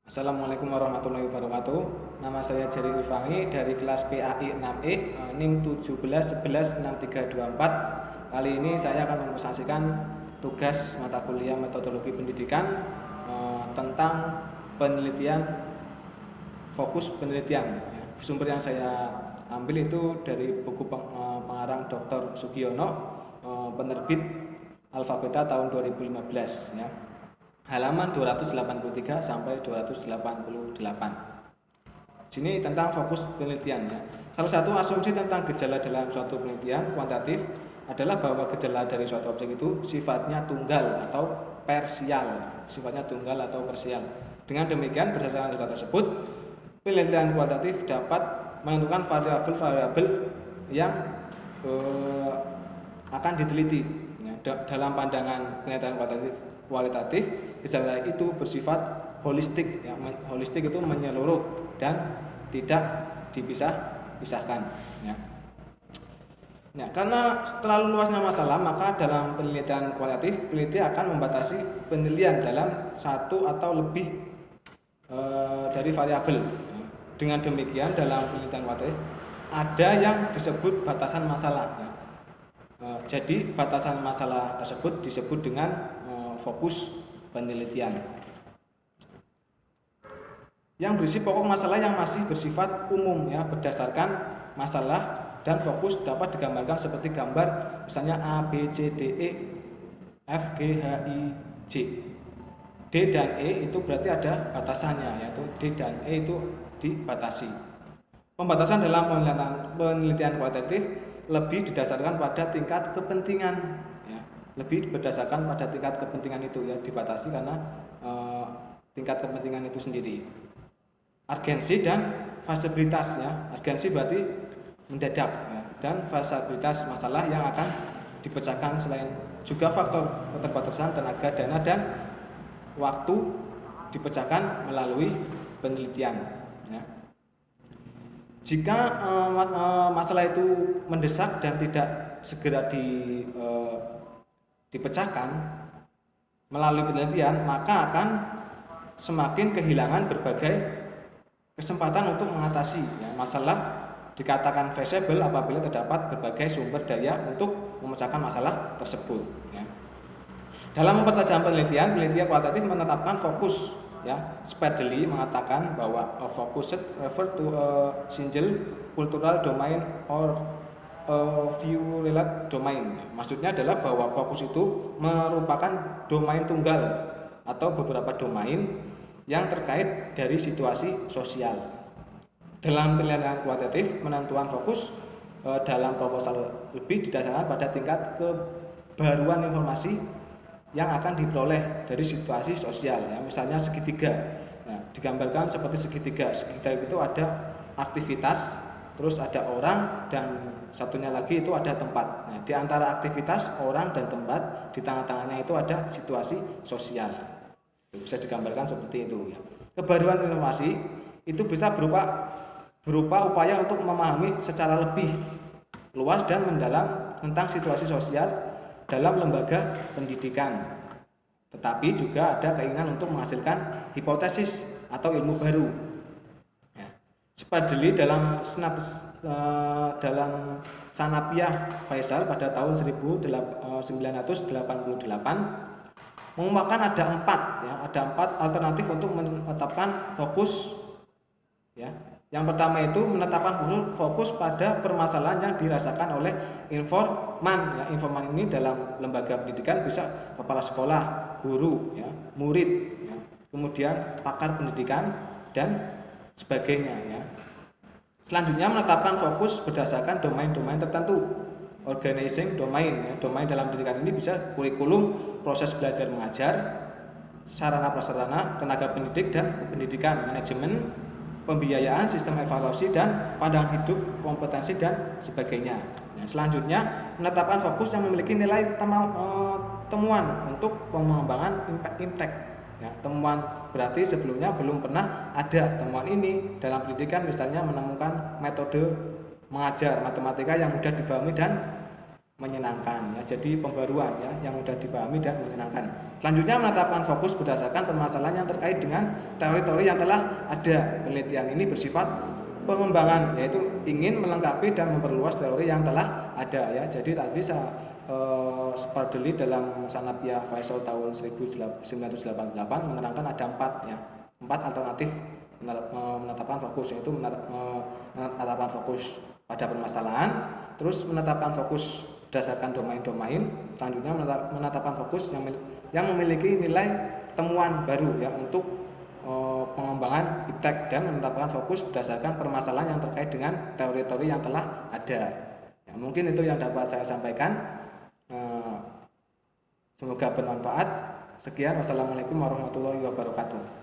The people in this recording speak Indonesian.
Assalamualaikum warahmatullahi wabarakatuh. Nama saya Jerry Ulfangi dari kelas PAI 6E, NIM 17116324. Kali ini saya akan mempresentasikan tugas mata kuliah metodologi pendidikan tentang penelitian, fokus penelitian. Sumber yang saya ambil itu dari buku pengarang Dr. Sugiono, penerbit Alfabeta tahun 2015 ya. Halaman 283 sampai 288. Sini tentang fokus penelitian ya. Salah satu asumsi tentang gejala dalam suatu penelitian kuantitatif adalah bahwa gejala dari suatu objek itu sifatnya tunggal atau parsial. Dengan demikian, berdasarkan gejala tersebut, penelitian kuantitatif dapat menentukan variabel-variabel yang akan diteliti. Dalam pandangan penelitian kualitatif, gejala itu bersifat holistik. Holistik itu menyeluruh dan tidak dipisah-pisahkan. Karena terlalu luasnya masalah, maka dalam penelitian kualitatif, peneliti akan membatasi penilaian dalam satu atau lebih dari variabel. Dengan demikian, dalam penelitian kualitatif ada yang disebut batasan masalah. Jadi batasan masalah tersebut disebut dengan fokus penelitian. Yang berisi pokok masalah yang masih bersifat umum ya, berdasarkan masalah dan fokus dapat digambarkan seperti gambar misalnya A, B, C, D, E, F, G, H, I, J. D dan E itu berarti ada batasannya, yaitu D dan E itu dibatasi. Pembatasan dalam penelitian kualitatif lebih didasarkan pada tingkat kepentingan ya. Lebih berdasarkan pada tingkat kepentingan itu ya, dibatasi karena tingkat kepentingan itu sendiri. Urgensi dan fasibilitas ya. Urgensi berarti mendadak ya, dan fasibilitas masalah yang akan dipecahkan, selain juga faktor keterbatasan tenaga, dana dan waktu dipecahkan melalui penelitian ya. Jika masalah itu mendesak dan tidak segera dipecahkan melalui penelitian, maka akan semakin kehilangan berbagai kesempatan untuk mengatasi ya, masalah. Dikatakan feasible apabila terdapat berbagai sumber daya untuk memecahkan masalah tersebut ya. Dalam mempertajam penelitian kualitatif menetapkan fokus ya. Spadley mengatakan bahwa a focus refer to a single cultural domain or a few related domain. Maksudnya adalah bahwa fokus itu merupakan domain tunggal atau beberapa domain yang terkait dari situasi sosial. Dalam penelitian kualitatif, penentuan fokus dalam proposal lebih didasarkan pada tingkat kebaruan informasi yang akan diperoleh dari situasi sosial ya. Misalnya segitiga. Nah, digambarkan seperti segitiga. Segitiga itu ada aktivitas, terus ada orang, dan satunya lagi itu ada tempat. Nah, di antara aktivitas, orang dan tempat, di tengah-tengahnya itu ada situasi sosial. Bisa digambarkan seperti itu ya. Kebaruan informasi itu bisa berupa upaya untuk memahami secara lebih luas dan mendalam tentang situasi sosial dalam lembaga pendidikan. Tetapi juga ada keinginan untuk menghasilkan hipotesis atau ilmu baru. Ya. Spadley dalam Sanapiah Faisal pada tahun 1988 mengungkapkan ada empat alternatif untuk menetapkan fokus ya. Yang pertama itu menetapkan fokus pada permasalahan yang dirasakan oleh informan ya. Informan ini dalam lembaga pendidikan bisa kepala sekolah, guru ya, murid ya, kemudian pakar pendidikan dan sebagainya ya. Selanjutnya menetapkan fokus berdasarkan domain-domain tertentu. Organizing domain ya. Domain dalam pendidikan ini bisa kurikulum, proses belajar mengajar, sarana prasarana, tenaga pendidik dan kependidikan, manajemen, pembiayaan, sistem evaluasi dan pandangan hidup, kompetensi dan sebagainya. Nah, selanjutnya menetapkan fokus yang memiliki nilai temuan untuk pengembangan impact. Ya, temuan berarti sebelumnya belum pernah ada temuan ini dalam pendidikan, misalnya menemukan metode mengajar matematika yang mudah dipahami dan menyenangkan ya. Jadi pembaruan ya yang mudah dipahami dan menyenangkan. Selanjutnya menetapkan fokus berdasarkan permasalahan yang terkait dengan teori-teori yang telah ada. Penelitian ini bersifat pengembangan, yaitu ingin melengkapi dan memperluas teori yang telah ada ya. Jadi tadi saya Spardelli dalam Sanabia Faisal tahun 1988 menerangkan ada 4 ya, 4 alternatif menetapkan fokus, yaitu menetapkan fokus pada permasalahan, terus menetapkan fokus berdasarkan domain-domain, selanjutnya menetapkan fokus yang memiliki nilai temuan baru ya untuk pengembangan iptek, dan menetapkan fokus berdasarkan permasalahan yang terkait dengan teori-teori yang telah ada. Ya, mungkin itu yang dapat saya sampaikan. Semoga bermanfaat. Sekian, wassalamualaikum warahmatullahi wabarakatuh.